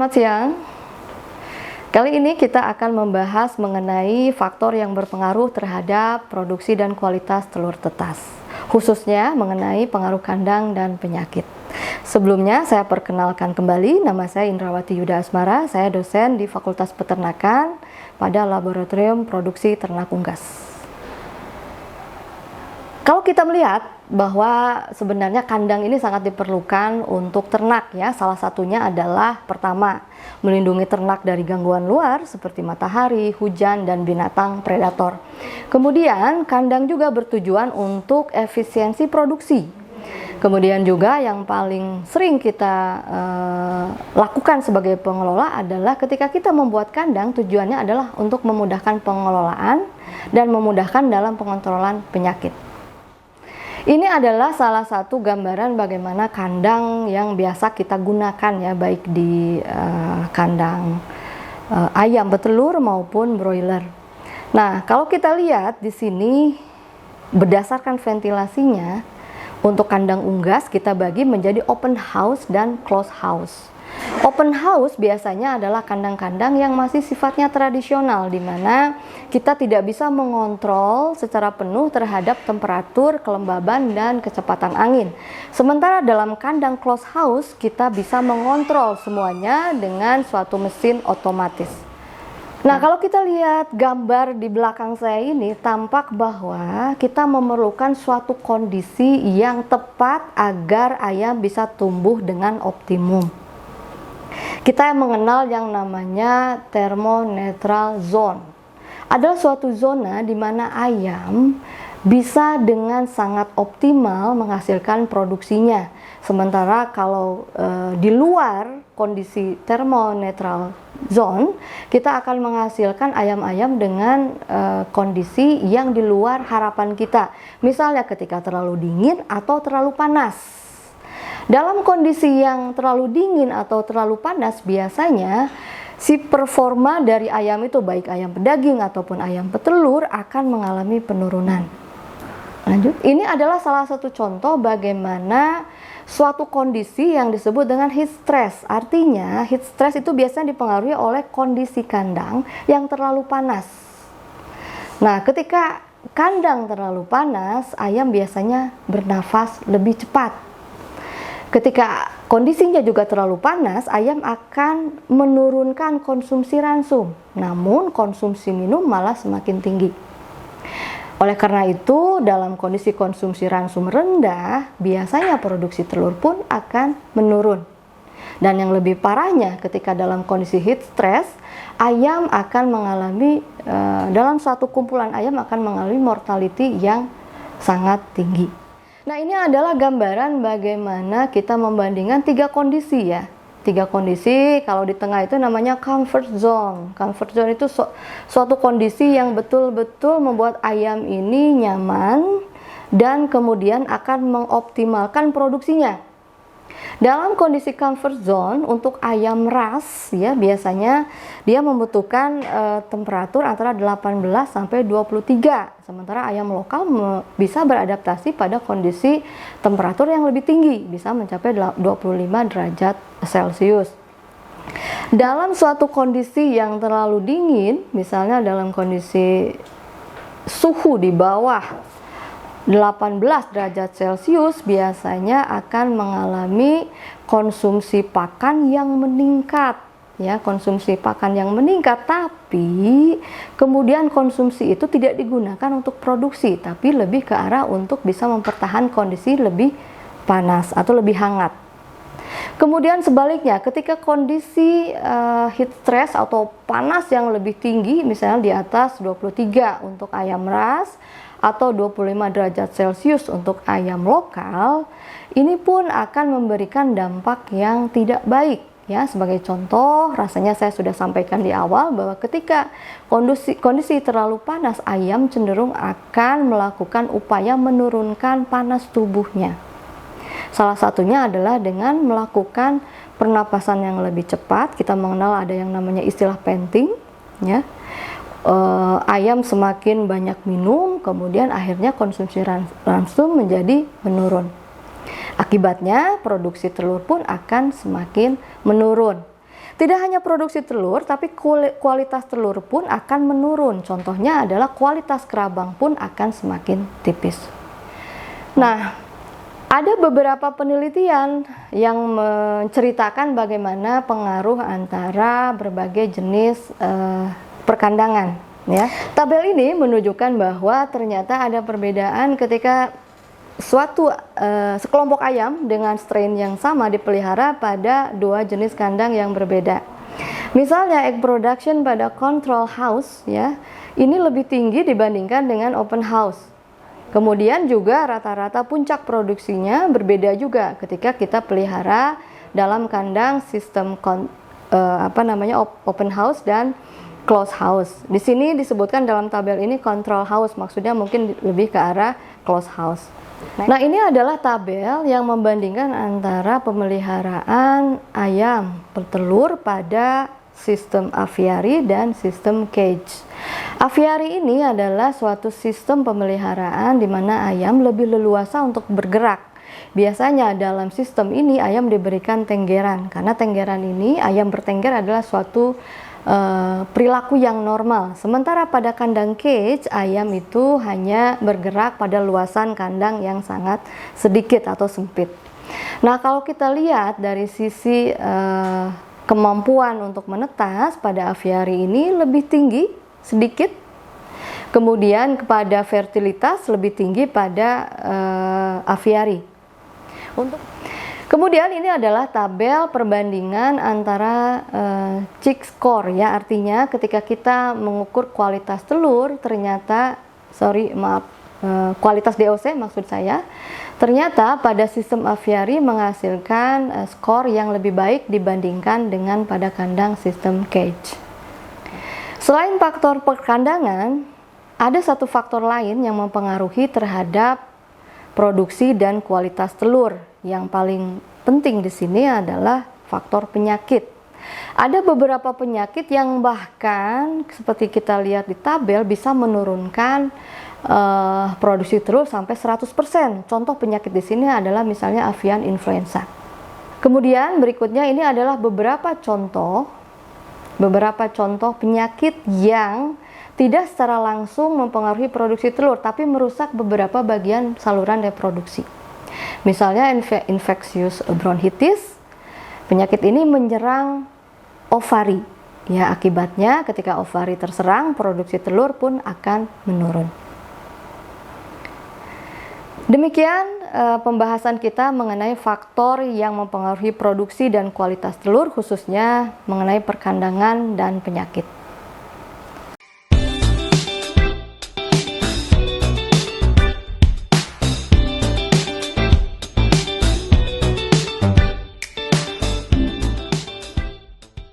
Selamat siang. Kali ini kita akan membahas mengenai faktor yang berpengaruh terhadap produksi dan kualitas telur tetas, khususnya mengenai pengaruh kandang dan penyakit. Sebelumnya saya perkenalkan kembali, nama saya Indrawati Yuda Asmara, saya dosen di Fakultas Peternakan pada Laboratorium Produksi Ternak Unggas. Kalau kita melihat bahwa sebenarnya kandang ini sangat diperlukan untuk ternak ya. Salah satunya adalah pertama, melindungi ternak dari gangguan luar seperti matahari, hujan, dan binatang predator. Kemudian kandang juga bertujuan untuk efisiensi produksi. Kemudian juga yang paling sering kita lakukan sebagai pengelola adalah ketika kita membuat kandang, tujuannya adalah untuk memudahkan pengelolaan dan memudahkan dalam pengontrolan penyakit. Ini adalah salah satu gambaran bagaimana kandang yang biasa kita gunakan ya, baik di kandang ayam petelur maupun broiler. Nah, kalau kita lihat di sini berdasarkan ventilasinya, untuk kandang unggas kita bagi menjadi open house dan closed house. Open house biasanya adalah kandang-kandang yang masih sifatnya tradisional, di mana kita tidak bisa mengontrol secara penuh terhadap temperatur, kelembaban, dan kecepatan angin. Sementara dalam kandang closed house kita bisa mengontrol semuanya dengan suatu mesin otomatis. Nah, kalau kita lihat gambar di belakang saya ini, tampak bahwa kita memerlukan suatu kondisi yang tepat agar ayam bisa tumbuh dengan optimum. Kita mengenal yang namanya thermoneutral zone. Adalah suatu zona di mana ayam bisa dengan sangat optimal menghasilkan produksinya. Sementara kalau di luar kondisi thermoneutral zone, kita akan menghasilkan ayam-ayam dengan kondisi yang di luar harapan kita. Misalnya ketika terlalu dingin atau terlalu panas. Dalam kondisi yang terlalu dingin atau terlalu panas, biasanya si performa dari ayam itu, baik ayam pedaging ataupun ayam petelur, akan mengalami penurunan. Lanjut, ini adalah salah satu contoh bagaimana suatu kondisi yang disebut dengan heat stress. Artinya, heat stress itu biasanya dipengaruhi oleh kondisi kandang yang terlalu panas. Nah, ketika kandang terlalu panas, ayam biasanya bernafas lebih cepat. Ketika kondisinya juga terlalu panas, ayam akan menurunkan konsumsi ransum, namun konsumsi minum malah semakin tinggi. Oleh karena itu, dalam kondisi konsumsi ransum rendah, biasanya produksi telur pun akan menurun. Dan yang lebih parahnya, ketika dalam kondisi heat stress, ayam akan mengalami, dalam suatu kumpulan ayam akan mengalami mortality yang sangat tinggi. Nah, ini adalah gambaran bagaimana kita membandingkan tiga kondisi ya. Tiga kondisi, kalau di tengah itu namanya comfort zone. Comfort zone itu suatu kondisi yang betul-betul membuat ayam ini nyaman dan kemudian akan mengoptimalkan produksinya. Dalam kondisi comfort zone untuk ayam ras ya, biasanya dia membutuhkan temperatur antara 18 sampai 23. Sementara ayam lokal bisa beradaptasi pada kondisi temperatur yang lebih tinggi, bisa mencapai 25 derajat Celcius. Dalam suatu kondisi yang terlalu dingin, misalnya dalam kondisi suhu di bawah 18 derajat Celcius, biasanya akan mengalami konsumsi pakan yang meningkat ya, konsumsi pakan yang meningkat, tapi kemudian konsumsi itu tidak digunakan untuk produksi, tapi lebih ke arah untuk bisa mempertahankan kondisi lebih panas atau lebih hangat. Kemudian sebaliknya, ketika kondisi heat stress atau panas yang lebih tinggi, misalnya di atas 23 untuk ayam ras atau 25 derajat Celcius untuk ayam lokal, ini pun akan memberikan dampak yang tidak baik ya. Sebagai contoh, rasanya saya sudah sampaikan di awal bahwa ketika kondisi terlalu panas, ayam cenderung akan melakukan upaya menurunkan panas tubuhnya. Salah satunya adalah dengan melakukan pernapasan yang lebih cepat. Kita mengenal ada yang namanya istilah panting ya. Ayam semakin banyak minum, kemudian akhirnya konsumsi ransum menjadi menurun. Akibatnya produksi telur pun akan semakin menurun. Tidak hanya produksi telur, tapi kualitas telur pun akan menurun. Contohnya adalah kualitas kerabang pun akan semakin tipis. Nah, ada beberapa penelitian yang menceritakan bagaimana pengaruh antara berbagai jenis perkandangan. Ya. Tabel ini menunjukkan bahwa ternyata ada perbedaan ketika sekelompok ayam dengan strain yang sama dipelihara pada dua jenis kandang yang berbeda. Misalnya egg production pada control house ya, ini lebih tinggi dibandingkan dengan open house. Kemudian juga rata-rata puncak produksinya berbeda juga ketika kita pelihara dalam kandang sistem open house dan closed house. Di sini disebutkan dalam tabel ini control house, maksudnya mungkin lebih ke arah closed house. Nah, ini adalah tabel yang membandingkan antara pemeliharaan ayam petelur pada sistem aviary dan sistem cage. Aviary ini adalah suatu sistem pemeliharaan di mana ayam lebih leluasa untuk bergerak. Biasanya dalam sistem ini ayam diberikan tenggeran, karena tenggeran ini ayam bertengger adalah suatu perilaku yang normal. Sementara pada kandang cage, ayam itu hanya bergerak pada luasan kandang yang sangat sedikit atau sempit. Nah, kalau kita lihat dari sisi kemampuan untuk menetas pada aviary ini lebih tinggi sedikit. Kemudian kepada fertilitas lebih tinggi pada aviary. Kemudian ini adalah tabel perbandingan antara chick score ya, artinya ketika kita mengukur kualitas telur ternyata kualitas DOC maksud saya, ternyata pada sistem aviary menghasilkan skor yang lebih baik dibandingkan dengan pada kandang sistem cage. Selain faktor perkandangan, ada satu faktor lain yang mempengaruhi terhadap produksi dan kualitas telur. Yang paling penting di sini adalah faktor penyakit. Ada beberapa penyakit yang bahkan seperti kita lihat di tabel bisa menurunkan produksi telur sampai 100%. Contoh penyakit di sini adalah misalnya avian influenza. Kemudian berikutnya ini adalah beberapa contoh penyakit yang tidak secara langsung mempengaruhi produksi telur, tapi merusak beberapa bagian saluran reproduksi. Misalnya infectious bronchitis, penyakit ini menyerang ovari. Ya, akibatnya ketika ovari terserang, produksi telur pun akan menurun. Demikian pembahasan kita mengenai faktor yang mempengaruhi produksi dan kualitas telur, khususnya mengenai perkandangan dan penyakit.